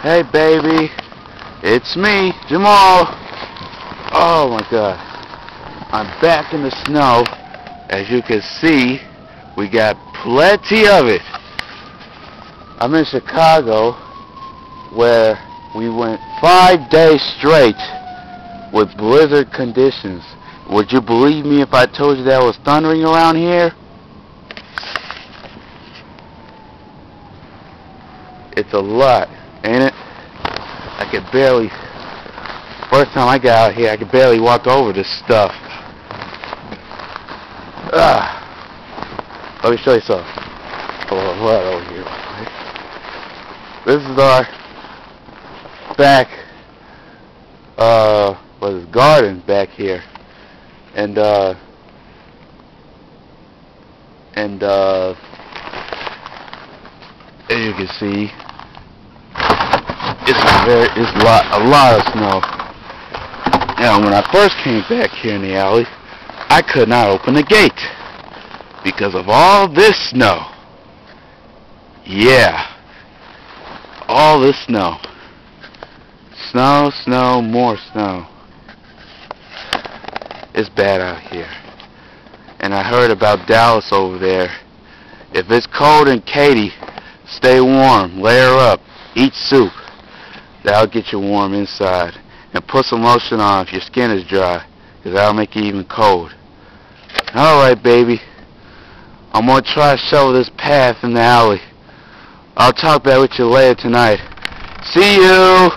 Hey baby, it's me, Jamal. Oh my god, I'm back in the snow. As you can see, we got plenty of it. I'm in Chicago, where we went 5 days straight with blizzard conditions. Would you believe me if I told you that it was thundering around here? It's a lot, ain't it? I could barely, first time I got out here, I could barely walk over this stuff. Let me show you something. What over here? This is our back, garden back here. And as you can see, it's a lot of snow. Now, when I first came back here in the alley, I could not open the gate because of all this snow. Yeah, all this snow. Snow, snow, more snow. It's bad out here. And I heard about Dallas over there. If it's cold in Katy, stay warm, layer up, eat soup. That'll get you warm inside. And put some lotion on if your skin is dry, because that'll make you even cold. Alright, baby. I'm going to try to shovel this path in the alley. I'll talk back with you later tonight. See you!